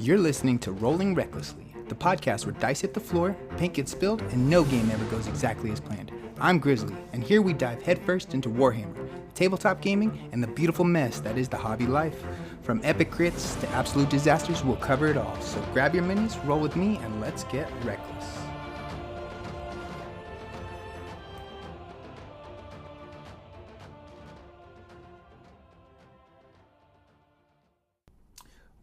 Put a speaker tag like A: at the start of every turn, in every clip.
A: You're listening to Rolling Recklessly, the podcast where dice hit the floor, paint gets spilled, and no game ever goes exactly as planned. I'm Grizzly, and here we dive headfirst into Warhammer, tabletop gaming, and the beautiful mess that is the hobby life. From epic crits to absolute disasters, we'll cover it all. So grab your minis, roll with me, and let's get reckless.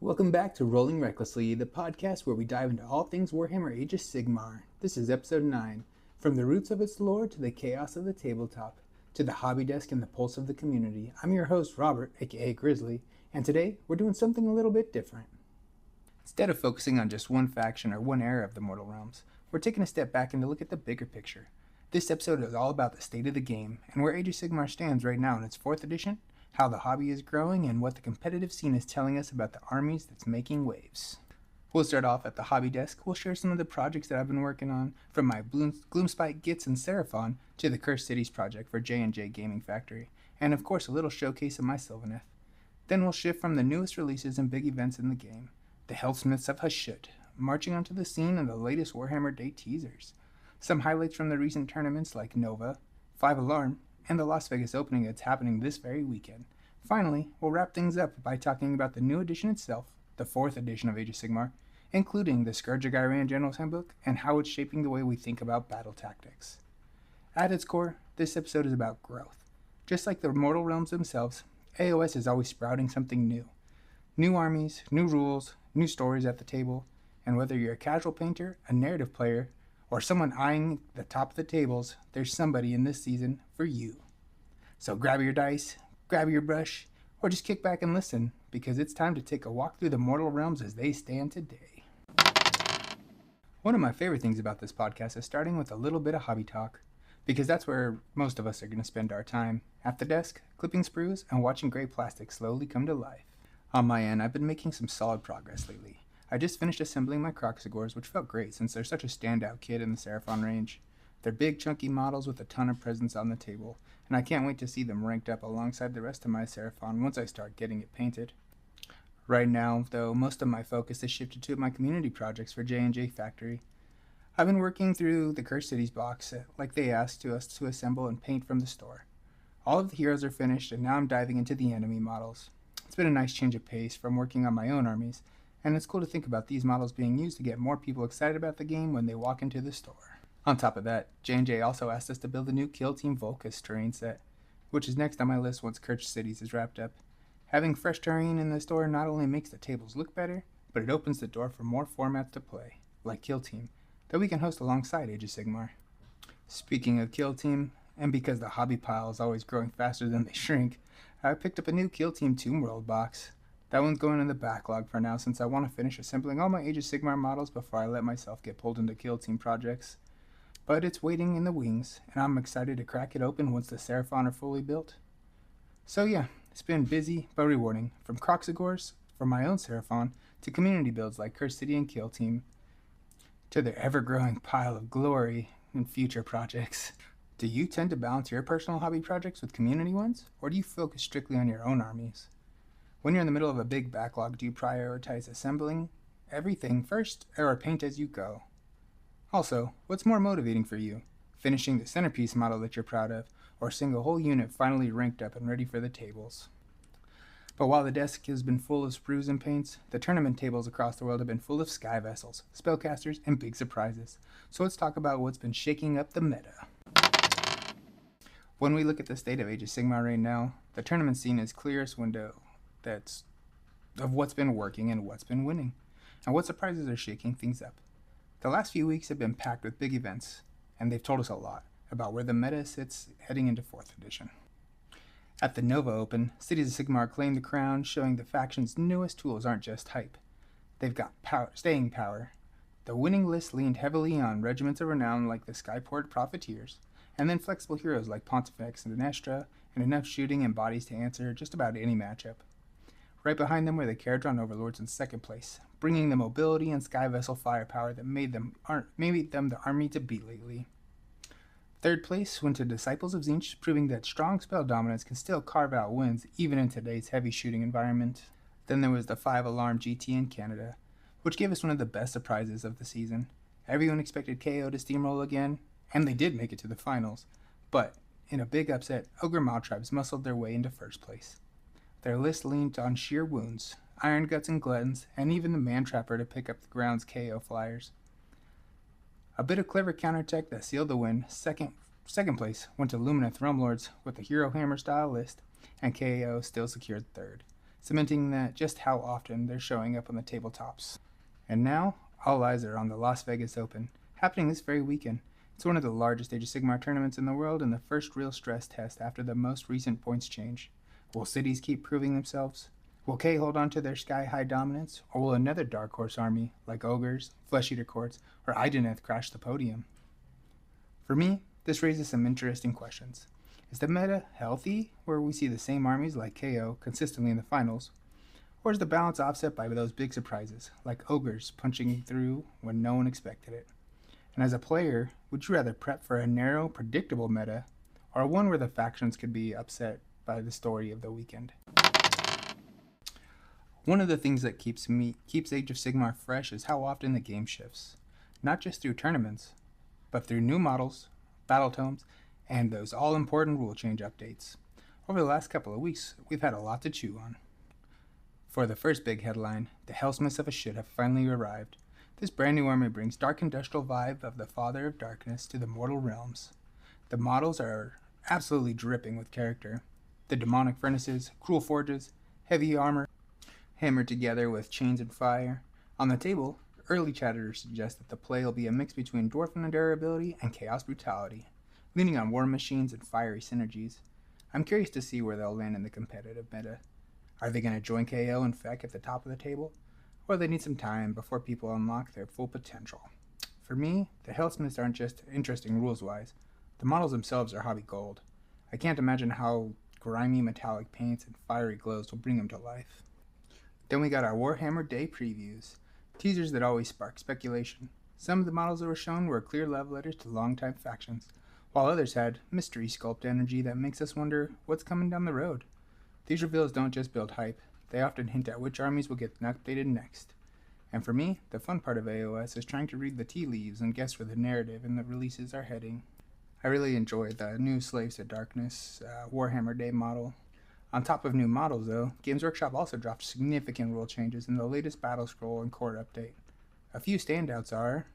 A: Welcome back to Rolling Recklessly, the podcast where we dive into all things Warhammer Age of Sigmar. This is episode 9. From the roots of its lore to the chaos of the tabletop, to the hobby desk and the pulse of the community. I'm your host, Robert, aka Grizzly, and today we're doing something a little bit different. Instead of focusing on just one faction or one era of the Mortal Realms, we're taking a step back and to look at the bigger picture. This episode is all about the state of the game, and where Age of Sigmar stands right now in its 4th edition, how the hobby is growing, and what the competitive scene is telling us about the armies that's making waves. We'll start off at the hobby desk. We'll share some of the projects that I've been working on, from my Gloomspite Gits and Seraphon to the Cursed Cities project for J&J Gaming Factory, and of course a little showcase of my Sylvaneth. Then we'll shift from the newest releases and big events in the game, the Hellsmiths of Hashut, marching onto the scene and the latest Warhammer Day teasers, some highlights from the recent tournaments like Nova, 5 Alarm, and the Las Vegas opening that's happening this very weekend. Finally, we'll wrap things up by talking about the new edition itself, the 4th edition of Age of Sigmar, including the Scourge of Ghyran General's Handbook and how it's shaping the way we think about battle tactics. At its core, this episode is about growth. Just like the Mortal Realms themselves, AOS is always sprouting something new. New armies, new rules, new stories at the table, and whether you're a casual painter, a narrative player, or someone eyeing the top of the tables, there's somebody in this season for you. So grab your dice, grab your brush, or just kick back and listen, because it's time to take a walk through the Mortal Realms as they stand today. One of my favorite things about this podcast is starting with a little bit of hobby talk, because that's where most of us are going to spend our time, at the desk, clipping sprues, and watching gray plastic slowly come to life. On my end, I've been making some solid progress lately. I just finished assembling my Kroxigors, which felt great since they're such a standout kit in the Seraphon range. They're big, chunky models with a ton of presence on the table, and I can't wait to see them ranked up alongside the rest of my Seraphon once I start getting it painted. Right now, though, most of my focus is shifted to my community projects for J&J Factory. I've been working through the Cursed Cities box, like they asked us to assemble and paint from the store. All of the heroes are finished, and now I'm diving into the enemy models. It's been a nice change of pace from working on my own armies, and it's cool to think about these models being used to get more people excited about the game when they walk into the store. On top of that, J&J also asked us to build a new Kill Team Volkus terrain set, which is next on my list once Cursed Cities is wrapped up. Having fresh terrain in the store not only makes the tables look better, but it opens the door for more formats to play, like Kill Team, that we can host alongside Age of Sigmar. Speaking of Kill Team, and because the hobby pile is always growing faster than they shrink, I picked up a new Kill Team Tomb World box. That one's going in the backlog for now since I want to finish assembling all my Age of Sigmar models before I let myself get pulled into Kill Team projects. But it's waiting in the wings, and I'm excited to crack it open once the Seraphon are fully built. So yeah, it's been busy but rewarding, from Kroxigors for my own Seraphon to community builds like Cursed City and Kill Team, to their ever-growing pile of glory in future projects. Do you tend to balance your personal hobby projects with community ones, or do you focus strictly on your own armies? When you're in the middle of a big backlog, do you prioritize assembling everything first, or paint as you go? Also, what's more motivating for you? Finishing the centerpiece model that you're proud of, or seeing a whole unit finally ranked up and ready for the tables? But while the desk has been full of sprues and paints, the tournament tables across the world have been full of sky vessels, spellcasters, and big surprises. So let's talk about what's been shaking up the meta. When we look at the state of Age of Sigmar right now, the tournament scene is clearest window of what's been working and what's been winning, and what surprises are shaking things up. The last few weeks have been packed with big events, and they've told us a lot about where the meta sits heading into 4th edition. At the Nova Open, Cities of Sigmar claimed the crown, showing the faction's newest tools aren't just hype. They've got staying power. The winning list leaned heavily on regiments of renown like the Skyport Profiteers, and then flexible heroes like Pontifex and Dinestra, and enough shooting and bodies to answer just about any matchup. Right behind them were the Caradron Overlords in 2nd place, bringing the mobility and sky vessel firepower that made them the army to beat lately. 3rd place went to Disciples of Tzeentch, proving that strong spell dominance can still carve out wins even in today's heavy shooting environment. Then there was the 5 Alarm GT in Canada, which gave us one of the best surprises of the season. Everyone expected KO to steamroll again, and they did make it to the finals, but in a big upset, Ogor Mawtribes muscled their way into first place. Their list leaned on sheer wounds, iron guts and gluttons, and even the man-trapper to pick up the ground's KO flyers. A bit of clever counterattack that sealed the win. Second place went to Lumineth Realmlords with the Hero Hammer style list, and KO still secured third, cementing that just how often they're showing up on the tabletops. And now, all eyes are on the Las Vegas Open, happening this very weekend. It's one of the largest Age of Sigmar tournaments in the world and the first real stress test after the most recent points change. Will cities keep proving themselves? Will K hold on to their sky-high dominance, or will another dark horse army, like Ogres, Flesh-Eater Courts, or Idoneth crash the podium? For me, this raises some interesting questions. Is the meta healthy, where we see the same armies like KO consistently in the finals? Or is the balance offset by those big surprises, like Ogres punching through when no one expected it? And as a player, would you rather prep for a narrow, predictable meta, or one where the factions could be upset by the story of the weekend? One of the things that keeps Age of Sigmar fresh is how often the game shifts, not just through tournaments, but through new models, battle tomes, and those all-important rule change updates. Over the last couple of weeks, we've had a lot to chew on. For the first big headline, the Hellsmiths of Hashut have finally arrived. This brand new army brings dark industrial vibe of the Father of Darkness to the mortal realms. The models are absolutely dripping with character. The demonic furnaces, cruel forges, heavy armor, hammered together with chains and fire. On the table, early chatters suggest that the play will be a mix between dwarven durability and chaos brutality, leaning on war machines and fiery synergies. I'm curious to see where they'll land in the competitive meta. Are they going to join KO and Feck at the top of the table? Or they need some time before people unlock their full potential? For me, the Hellsmiths aren't just interesting rules-wise. The models themselves are hobby gold. I can't imagine how grimy metallic paints and fiery glows will bring them to life. Then we got our Warhammer Day previews, teasers that always spark speculation. Some of the models that were shown were clear love letters to longtime factions, while others had mystery sculpt energy that makes us wonder what's coming down the road. These reveals don't just build hype, they often hint at which armies will get updated next. And for me, the fun part of AOS is trying to read the tea leaves and guess where the narrative and the releases are heading. I really enjoyed the new Slaves to Darkness Warhammer Day model. On top of new models, though, Games Workshop also dropped significant rule changes in the latest battlescroll and core update. A few standouts are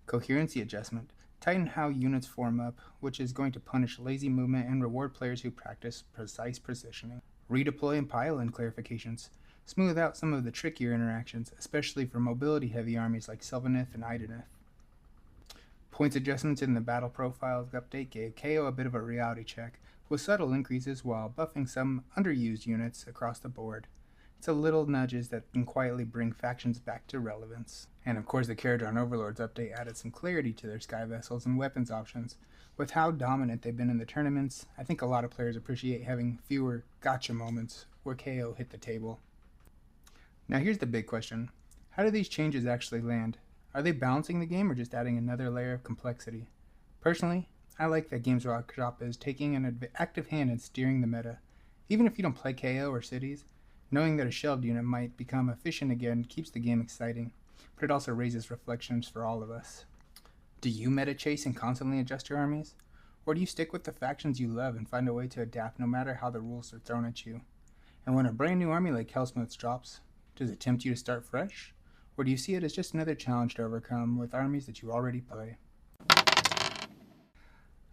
A: coherency adjustment, tighten how units form up, which is going to punish lazy movement and reward players who practice precise positioning. Redeploy and pile-in clarifications, smooth out some of the trickier interactions, especially for mobility-heavy armies like Sylvaneth and Idoneth. Points adjustments in the battle profiles update gave KO a bit of a reality check, with subtle increases while buffing some underused units across the board. It's a little nudges that can quietly bring factions back to relevance. And of course the Caradron Overlords update added some clarity to their sky vessels and weapons options. With how dominant they've been in the tournaments, I think a lot of players appreciate having fewer gotcha moments where KO hit the table. Now here's the big question. How do these changes actually land? Are they balancing the game or just adding another layer of complexity? Personally, I like that Games Workshop is taking an active hand in steering the meta. Even if you don't play KO or cities, knowing that a shelved unit might become efficient again keeps the game exciting, but it also raises reflections for all of us. Do you meta chase and constantly adjust your armies? Or do you stick with the factions you love and find a way to adapt no matter how the rules are thrown at you? And when a brand new army like Hellsmiths drops, does it tempt you to start fresh? Or do you see it as just another challenge to overcome with armies that you already play?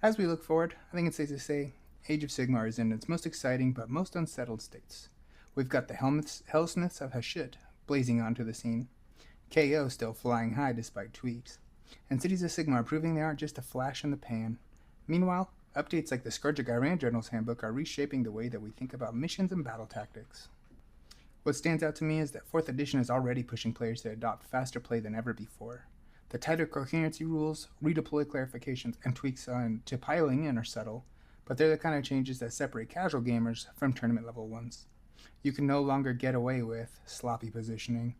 A: As we look forward, I think it's safe to say Age of Sigmar is in its most exciting but most unsettled states. We've got the Hellsmiths of Hashut blazing onto the scene, KO still flying high despite tweaks, and Cities of Sigmar proving they aren't just a flash in the pan. Meanwhile, updates like the Scourge of Gyran General's Handbook are reshaping the way that we think about missions and battle tactics. What stands out to me is that 4th edition is already pushing players to adopt faster play than ever before. The tighter coherency rules, redeploy clarifications, and tweaks to piling in are subtle, but they're the kind of changes that separate casual gamers from tournament level ones. You can no longer get away with sloppy positioning,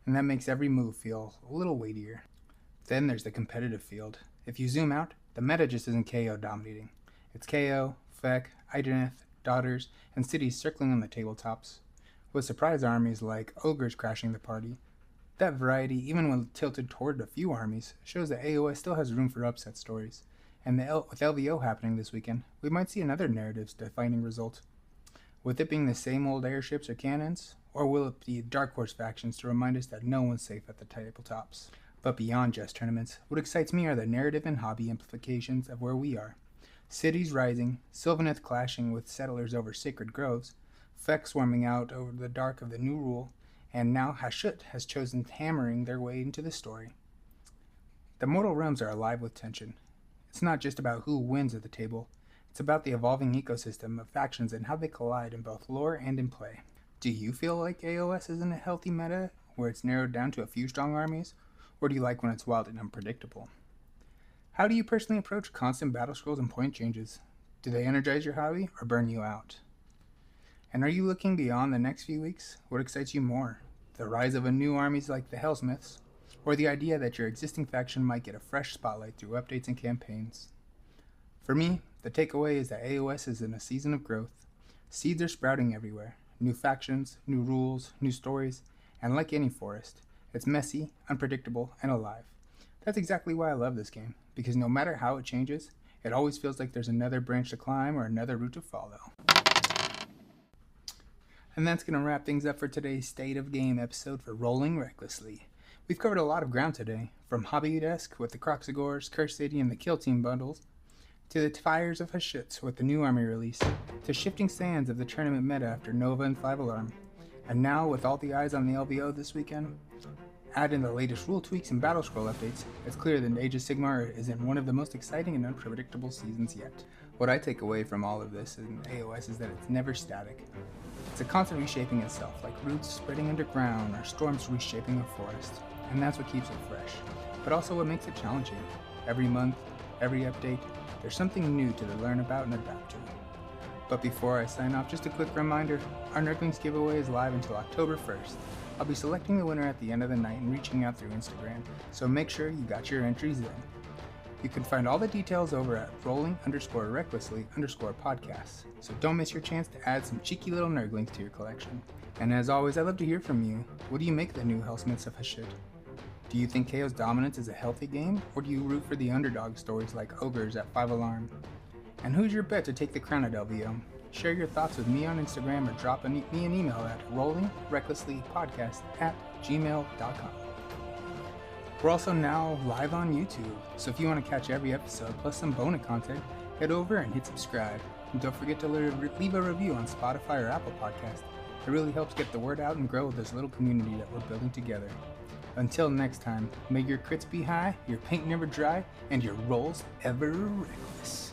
A: and that makes every move feel a little weightier. Then there's the competitive field. If you zoom out, the meta just isn't KO dominating. It's KO, Feck, Idoneth, Daughters, and cities circling on the tabletops, with surprise armies like Ogres crashing the party. That variety, even when tilted toward a few armies, shows that AOS still has room for upset stories. And with LVO happening this weekend, we might see another narrative-defining result. With it being the same old airships or cannons, or will it be Dark Horse factions to remind us that no one's safe at the tabletops? But beyond just tournaments, what excites me are the narrative and hobby implications of where we are. Cities rising, Sylvaneth clashing with settlers over sacred groves, Feck swarming out over the dark of the new rule, and now Hashut has chosen hammering their way into the story. The mortal realms are alive with tension. It's not just about who wins at the table, it's about the evolving ecosystem of factions and how they collide in both lore and in play. Do you feel like AOS is in a healthy meta, where it's narrowed down to a few strong armies, or do you like when it's wild and unpredictable? How do you personally approach constant battle scrolls and point changes? Do they energize your hobby or burn you out? And are you looking beyond the next few weeks? What excites you more? The rise of a new armies like the Hellsmiths, or the idea that your existing faction might get a fresh spotlight through updates and campaigns? For me, the takeaway is that AOS is in a season of growth. Seeds are sprouting everywhere. New factions, new rules, new stories, and like any forest, it's messy, unpredictable, and alive. That's exactly why I love this game, because no matter how it changes, it always feels like there's another branch to climb or another route to follow. And that's going to wrap things up for today's State of Game episode for Rolling Recklessly. We've covered a lot of ground today, from Hobby Desk with the Kroxigors, Curse City, and the Kill Team bundles, to the Fires of Hashut with the new army release, to shifting sands of the tournament meta after Nova and 5 Alarm. And now, with all the eyes on the LVO this weekend, add in the latest rule tweaks and battle scroll updates, it's clear that Age of Sigmar is in one of the most exciting and unpredictable seasons yet. What I take away from all of this in AOS is that it's never static. It's a constant reshaping itself, like roots spreading underground or storms reshaping a forest. And that's what keeps it fresh, but also what makes it challenging. Every month, every update, there's something new to learn about and adapt to. But before I sign off, just a quick reminder, our Nerdlings giveaway is live until October 1st. I'll be selecting the winner at the end of the night and reaching out through Instagram, so make sure you got your entries in. You can find all the details over at rolling_recklessly_podcasts, so don't miss your chance to add some cheeky little Nerdlings to your collection. And as always, I'd love to hear from you. What do you make of the new Hellsmiths of Hashut? Do you think KO's dominance is a healthy game, or do you root for the underdog stories like Ogres at 5 Alarm? And who's your bet to take the crown at LVO? Share your thoughts with me on Instagram or drop me an email at rollingrecklesslypodcast@gmail.com. We're also now live on YouTube, so if you want to catch every episode plus some bonus content, head over and hit subscribe. And don't forget to leave a review on Spotify or Apple Podcast. It really helps get the word out and grow this little community that we're building together. Until next time, may your crits be high, your paint never dry, and your rolls ever reckless.